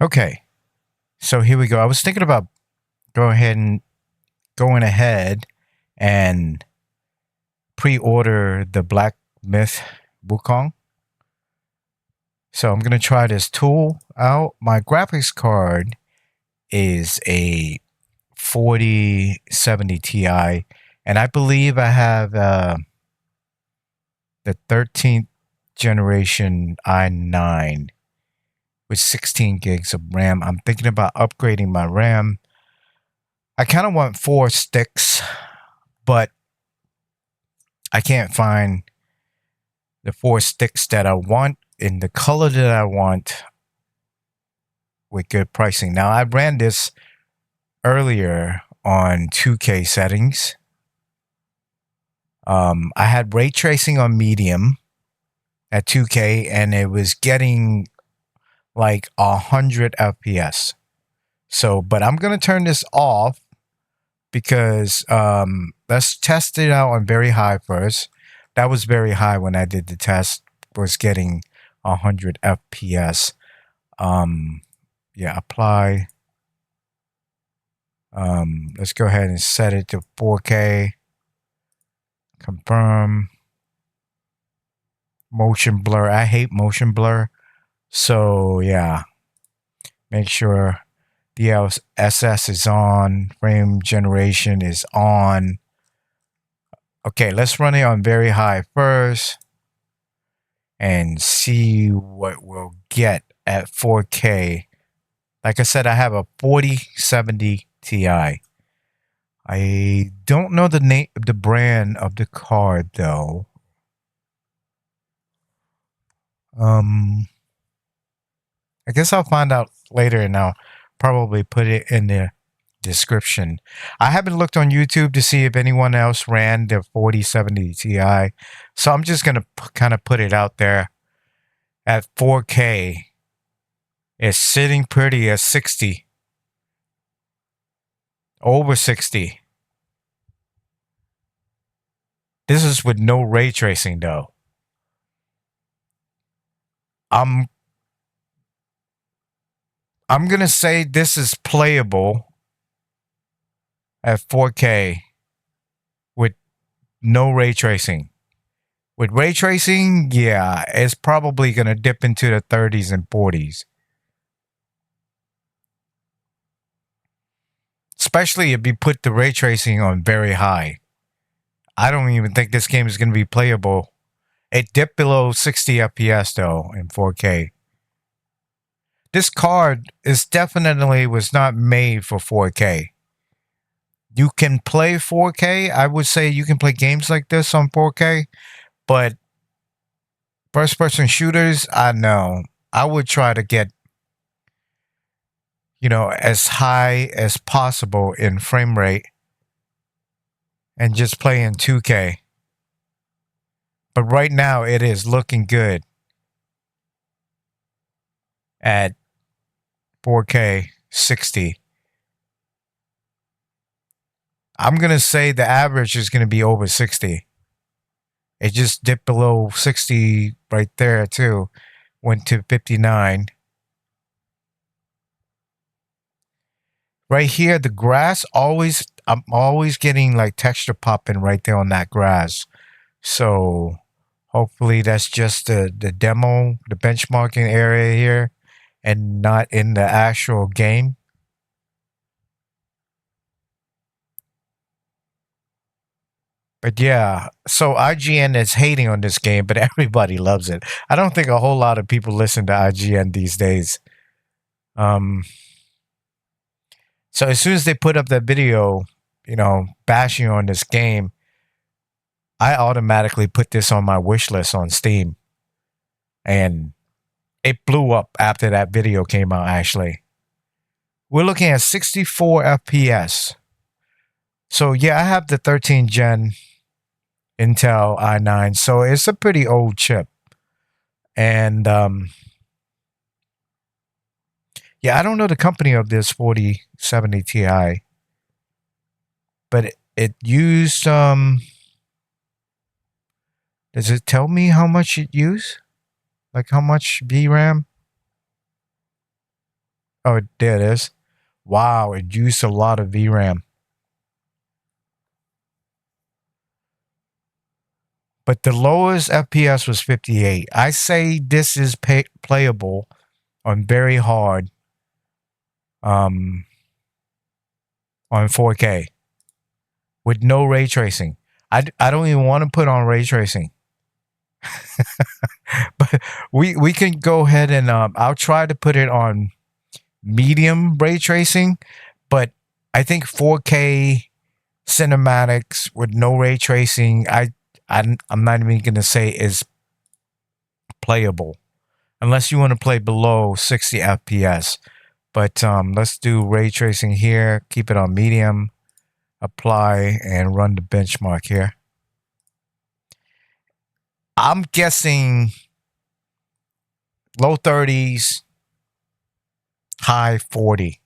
Okay, so here we go. I was thinking about going ahead and pre-order the Black Myth Wukong. So I'm gonna try this tool out. My graphics card is a 4070 Ti, and I believe I have the 13th generation i9 with 16 gigs of RAM. I'm thinking about upgrading my RAM. I kind of want 4 sticks, but I can't find the 4 sticks that I want in the color that I want with good pricing. Now, I ran this earlier on 2K settings. I had ray tracing on medium at 2K, and it was getting like 100 FPS. So, but I'm gonna turn this off because let's test it out on very high first. That was very high when I did the test. Was getting 100 FPS. Yeah, apply. Let's go ahead and set it to 4K. Confirm. Motion blur. I hate motion blur. So yeah, make sure DLSS is on. Frame generation is on. Okay, let's run it on very high first and see what we'll get at 4K. Like I said, I have a 4070 Ti. I don't know the brand of the card though. I guess I'll find out later, and I'll probably put it in the description. I haven't looked on YouTube to see if anyone else ran the 4070 Ti, so I'm just gonna kind of put it out there at 4K. It's sitting pretty at 60, over 60. This is with no ray tracing though. I'm I'm gonna say this is playable at 4K with no ray tracing. With ray tracing, yeah, it's probably gonna dip into the 30s and 40s. Especially if you put the ray tracing on very high. I don't even think this game is gonna be playable. It dipped below 60 FPS though in 4K. This card is definitely was not made for 4K. You can play 4K. I would say you can play games like this on 4K, but first person shooters, I know. I would try to get, as high as possible in frame rate and just play in 2K. But right now it is looking good at 4K 60. I'm going to say the average is going to be over 60. It just dipped below 60 right there too. Went to 59. Right here, the grass I'm always getting like texture popping right there on that grass. So hopefully that's just the demo, the benchmarking area here, and not in the actual game. But yeah, so IGN is hating on this game, but everybody loves it. I don't think a whole lot of people listen to IGN these days. Um, so as soon as they put up that video, bashing on this game, I automatically put this on my wish list on Steam, and it blew up after that video came out. Actually, we're looking at 64 FPS. So yeah, I have the 13 gen Intel i9, so it's a pretty old chip, and yeah, I don't know the company of this 4070 Ti, but it used does it tell me how much it used? Like how much VRAM? Oh, there it is. Wow, it used a lot of VRAM. But the lowest FPS was 58. I say this is playable on very hard um, on 4K with no ray tracing. I don't even want to put on ray tracing. But we can go ahead and I'll try to put it on medium ray tracing, but I think 4K cinematics with no ray tracing, I'm not even gonna say is playable unless you want to play below 60 FPS. But let's do ray tracing here. Keep it on medium. Apply and run the benchmark here. I'm guessing low 30s, high 40.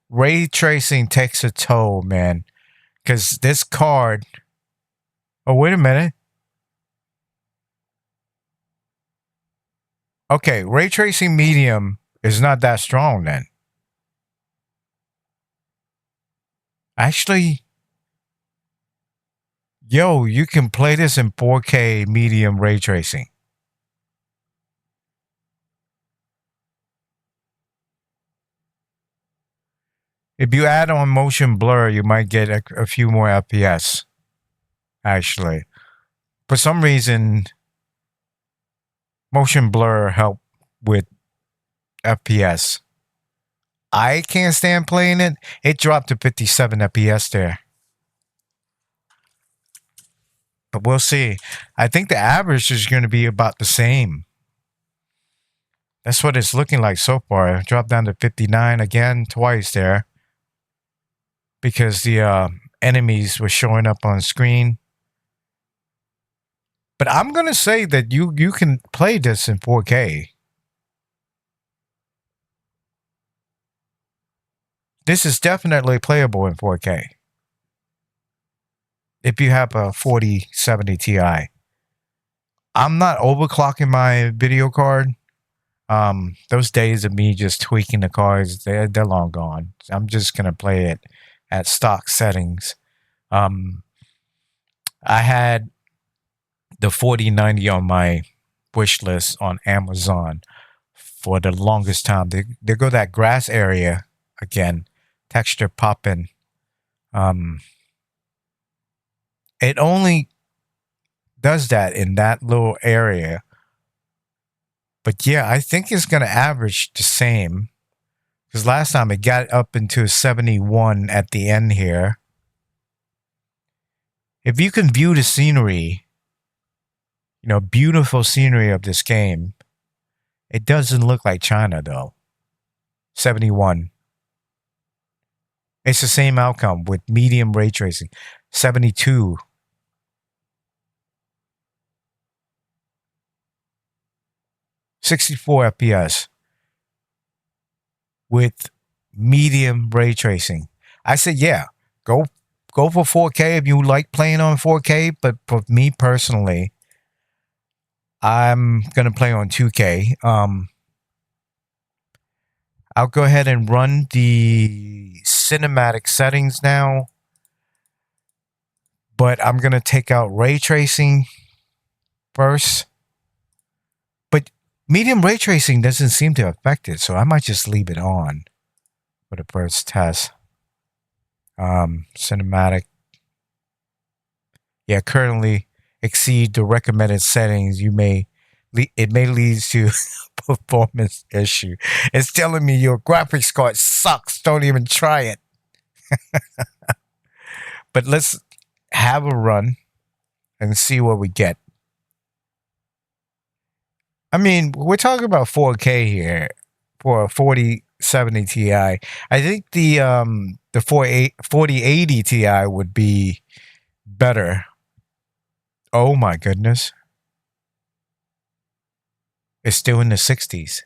Ray tracing takes a toll, man. Because this card. Oh, wait a minute. Okay, ray tracing medium is not that strong then. Actually, yo, you can play this in 4K medium ray tracing. If you add on motion blur, you might get a few more FPS. Actually, for some reason, motion blur help with FPS. I can't stand playing it. It dropped to 57 FPS there. But we'll see. I think the average is going to be about the same. That's what it's looking like so far. It dropped down to 59 again, twice there. Because the enemies were showing up on screen. But I'm going to say that you can play this in 4K. This is definitely playable in 4K. If you have a 4070 Ti. I'm not overclocking my video card. Those days of me just tweaking the cards, they're long gone. I'm just gonna play it at stock settings. Um, I had the 4090 on my wish list on Amazon for the longest time. They go that grass area again, texture popping. Um, it only does that in that little area. But yeah, I think it's going to average the same because last time it got up into 71 at the end here. If you can view the scenery, beautiful scenery of this game, it doesn't look like China though. 71. It's the same outcome with medium ray tracing. 72. 64 FPS with medium ray tracing. I said, yeah, go for 4K if you like playing on 4K. But for me personally, I'm gonna play on 2K. I'll go ahead and run the cinematic settings now, but I'm gonna take out ray tracing first. But medium ray tracing doesn't seem to affect it, so I might just leave it on for the first test. Cinematic. Yeah, currently exceed the recommended settings. It may lead to performance issue. It's telling me your graphics card sucks. Don't even try it. But let's have a run and see what we get. I mean, we're talking about 4K here for a 4070 Ti. I think the 4080 Ti would be better. Oh my goodness. It's still in the 60s.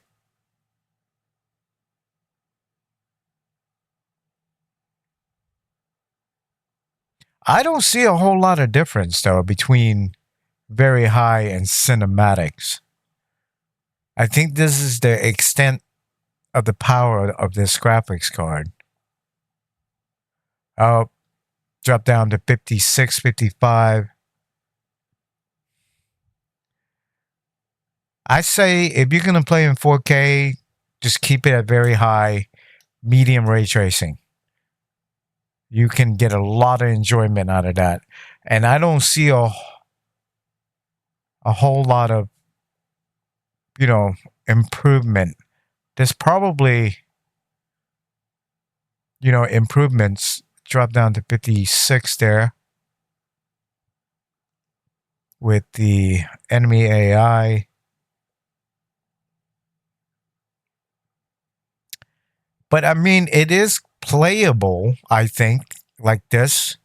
I don't see a whole lot of difference though between very high and cinematics. I think this is the extent of the power of this graphics card. I'll drop down to 56, 55. I say if you're going to play in 4K, just keep it at very high, medium ray tracing. You can get a lot of enjoyment out of that. And I don't see a whole lot of, improvement. There's probably, improvements. Drop down to 56 there with the enemy AI. But I mean, it is playable, I think, like this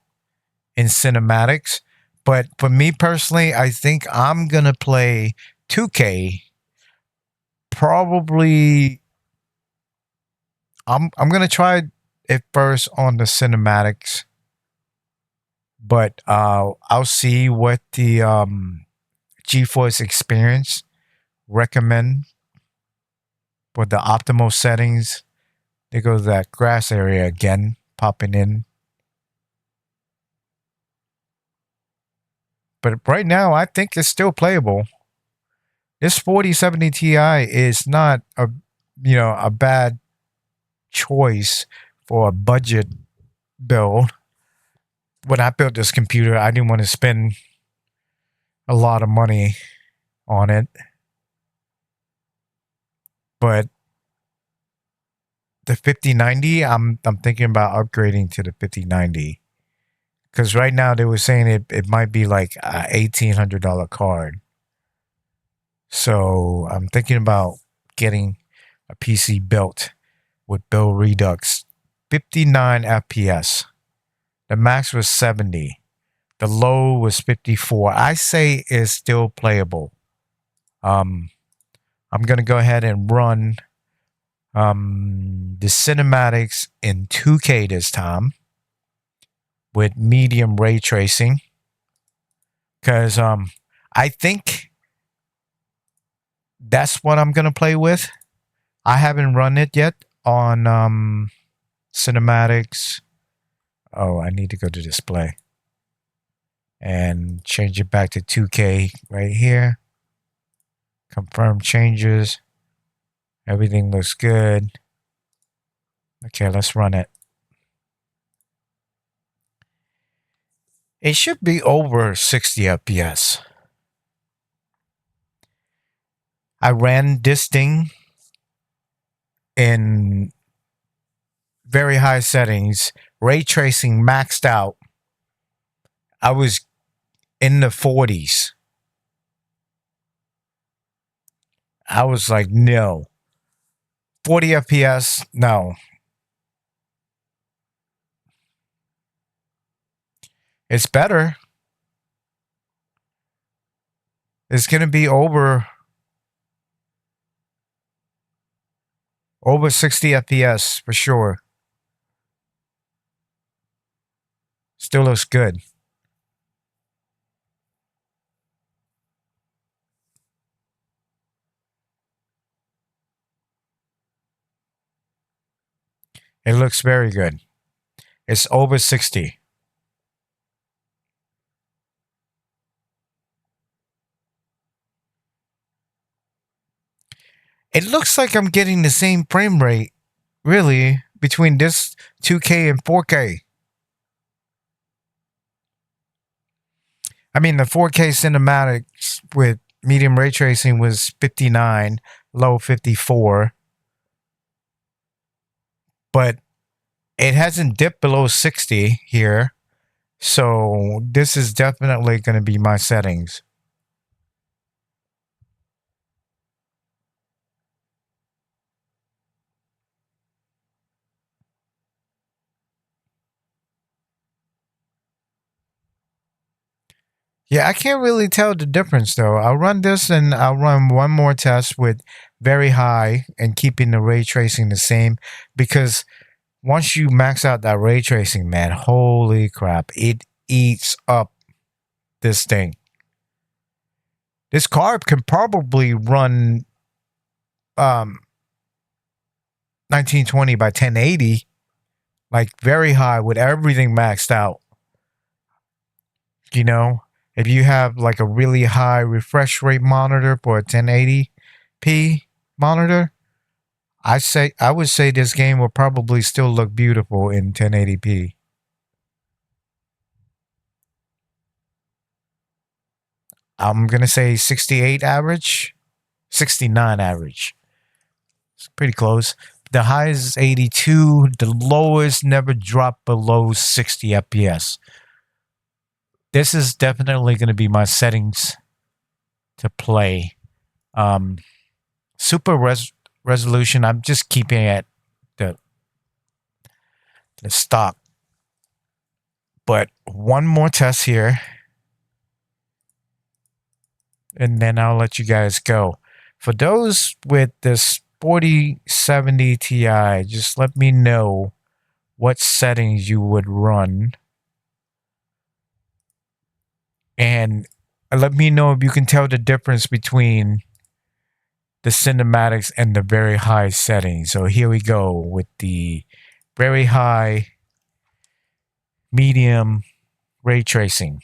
in cinematics. But for me personally, I think I'm going to play 2K. Probably, I'm going to try it first on the cinematics. But I'll see what the GeForce Experience recommend for the optimal settings. There goes that grass area again, popping in. But right now, I think it's still playable. This 4070 Ti is not a bad choice for a budget build. When I built this computer, I didn't want to spend a lot of money on it. But the 5090, I'm thinking about upgrading to the 5090. Because right now they were saying it might be like a $1,800 card. So I'm thinking about getting a PC built with Bill Redux. 59 FPS. The max was 70. The low was 54. I say is still playable. I'm gonna go ahead and run the cinematics in 2K this time with medium ray tracing. Because I think that's what I'm gonna play with. I haven't run it yet on cinematics. Oh, I need to go to display and change it back to 2K right here. Confirm changes. Everything looks good. Okay, let's run it. It should be over 60 FPS. I ran this thing in very high settings, ray tracing maxed out. I was in the 40s. I was like, no. 40 FPS, no. It's better. It's going to be over 60 FPS for sure. Still looks good. It looks very good. It's over 60. It looks like I'm getting the same frame rate, really, between this 2K and 4K. I mean, the 4K cinematics with medium ray tracing was 59, low 54. But it hasn't dipped below 60 here. So this is definitely going to be my settings. Yeah, I can't really tell the difference though. I'll run this and I'll run one more test with very high and keeping the ray tracing the same, because once you max out that ray tracing, man, holy crap, it eats up this thing. This card can probably run um 1920 by 1080, like very high with everything maxed out. You know, if you have like a really high refresh rate monitor for a 1080p monitor, I would say this game will probably still look beautiful in 1080p. I'm gonna say 68 average, 69 average. It's pretty close. The highest is 82. The lowest never dropped below 60 FPS. This is definitely going to be my settings to play. Um, super resolution. I'm just keeping it the the stock. But one more test here, and then I'll let you guys go. For those with this 4070 Ti, just let me know what settings you would run, and let me know if you can tell the difference between the cinematics and the very high settings. So here we go with the very high, medium ray tracing.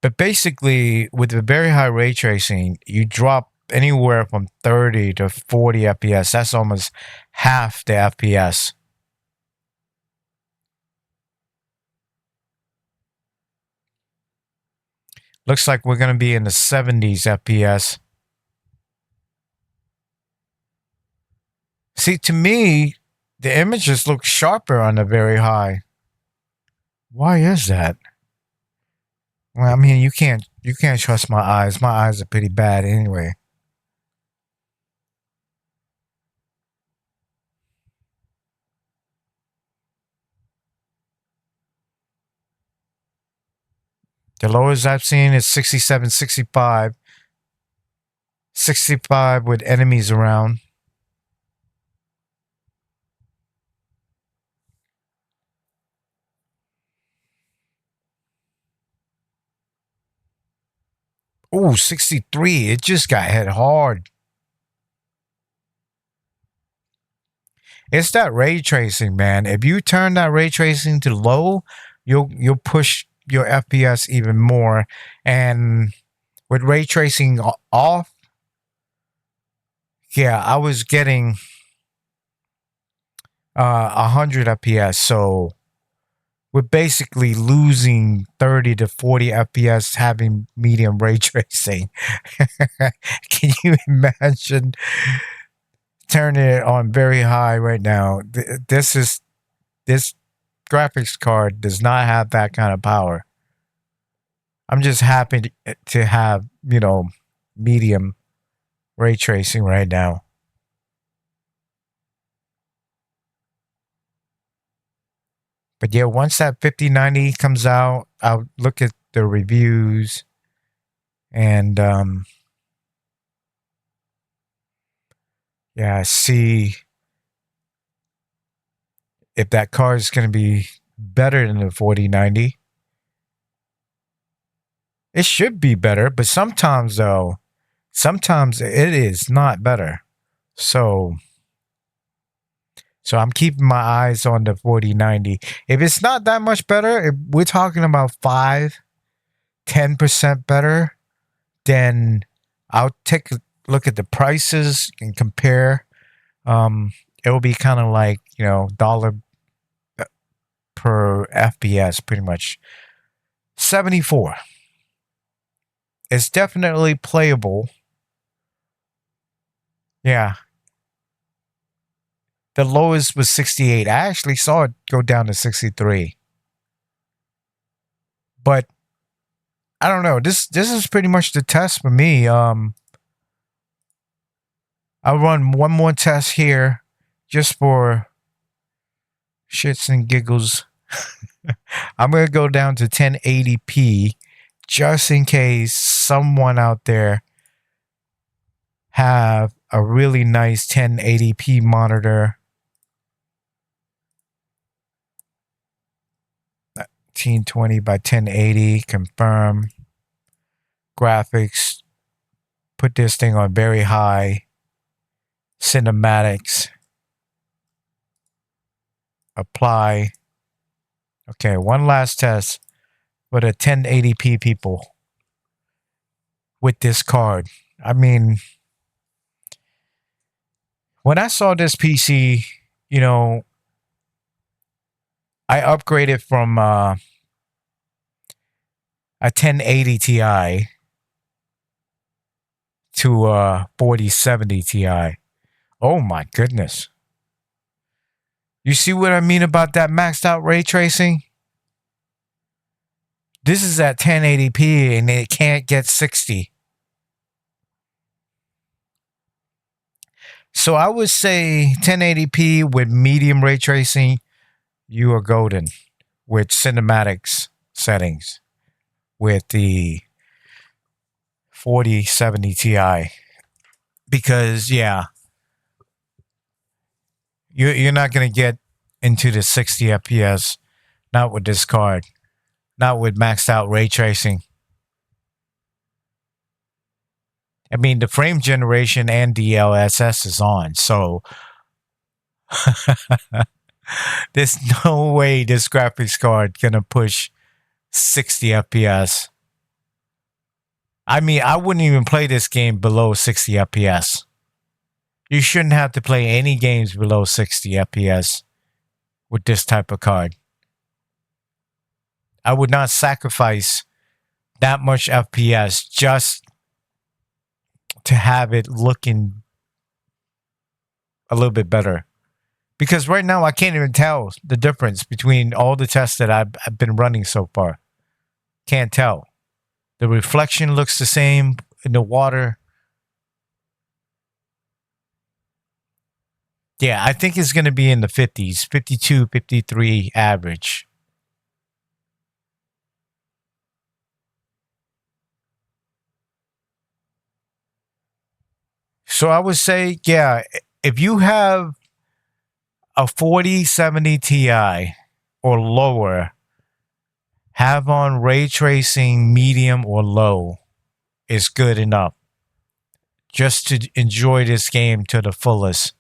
But basically, with the very high ray tracing, you drop anywhere from 30 to 40 FPS. That's almost half the FPS. Looks like we're going to be in the 70s FPS. See, to me, the images look sharper on the very high. Why is that? Well, I mean, you can't trust my eyes. My eyes are pretty bad anyway. The lowest I've seen is 67, 65. 65 with enemies around. Ooh, 63. It just got hit hard. It's that ray tracing, man. If you turn that ray tracing to low, you'll push your FPS even more. And with ray tracing off, yeah, I was getting 100 FPS. So we're basically losing 30 to 40 FPS having medium ray tracing. Can you imagine turning it on very high right now? This graphics card does not have that kind of power. I'm just happy to have, medium ray tracing right now. But yeah, once that 5090 comes out, I'll look at the reviews and yeah, see if that car is going to be better than the 4090. It should be better, but sometimes it is not better. So I'm keeping my eyes on the 4090. If it's not that much better, if we're talking about 10% better, then I'll take a look at the prices and compare. It will be kind of like, dollar per FPS, pretty much. 74. It's definitely playable. Yeah. The lowest was 68. I actually saw it go down to 63. But I don't know. This is pretty much the test for me. I'll run one more test here just for shits and giggles. I'm going to go down to 1080p just in case someone out there have a really nice 1080p monitor. 1920 by 1080, confirm graphics put this thing on very high cinematics. Apply. Okay, one last test for the 1080p people with this card. I mean, when I saw this PC, you know, I upgraded from a 1080 Ti to a 4070 Ti. Oh my goodness. You see what I mean about that maxed out ray tracing? This is at 1080p and it can't get 60. So I would say 1080p with medium ray tracing, you are golden with cinematics settings with the 4070 Ti. Because, yeah, you're not going to get into the 60 FPS, not with this card, not with maxed out ray tracing. I mean, the frame generation and DLSS is on, so there's no way this graphics card gonna push 60 FPS. I mean, I wouldn't even play this game below 60 FPS. You shouldn't have to play any games below 60 FPS with this type of card. I would not sacrifice that much FPS just to have it looking a little bit better. Because right now I can't even tell the difference between all the tests that I've been running so far. Can't tell. The reflection looks the same in the water. Yeah, I think it's going to be in the 50s, 52, 53 average. So I would say, yeah, if you have a 4070 Ti or lower, have on ray tracing medium or low is good enough just to enjoy this game to the fullest.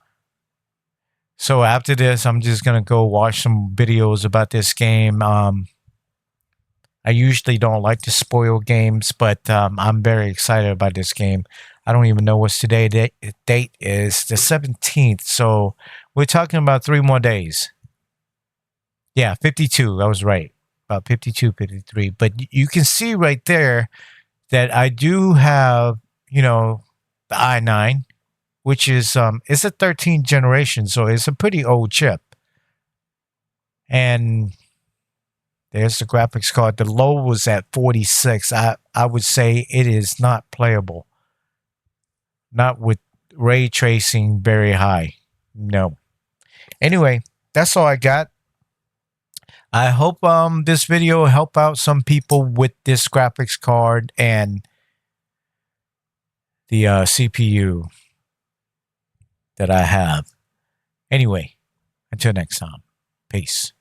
So after this, I'm just going to go watch some videos about this game. I usually don't like to spoil games, but I'm very excited about this game. I don't even know what's today. Date is the 17th. So we're talking about 3 more days. Yeah, 52. I was right. About 52, 53. But you can see right there that I do have, the i9, which is it's a 13th generation, so it's a pretty old chip. And there's the graphics card. The low was at 46. I would say it is not playable. Not with ray tracing very high. No. Anyway, that's all I got. I hope this video help out some people with this graphics card and the CPU that I have. Anyway, until next time. Peace.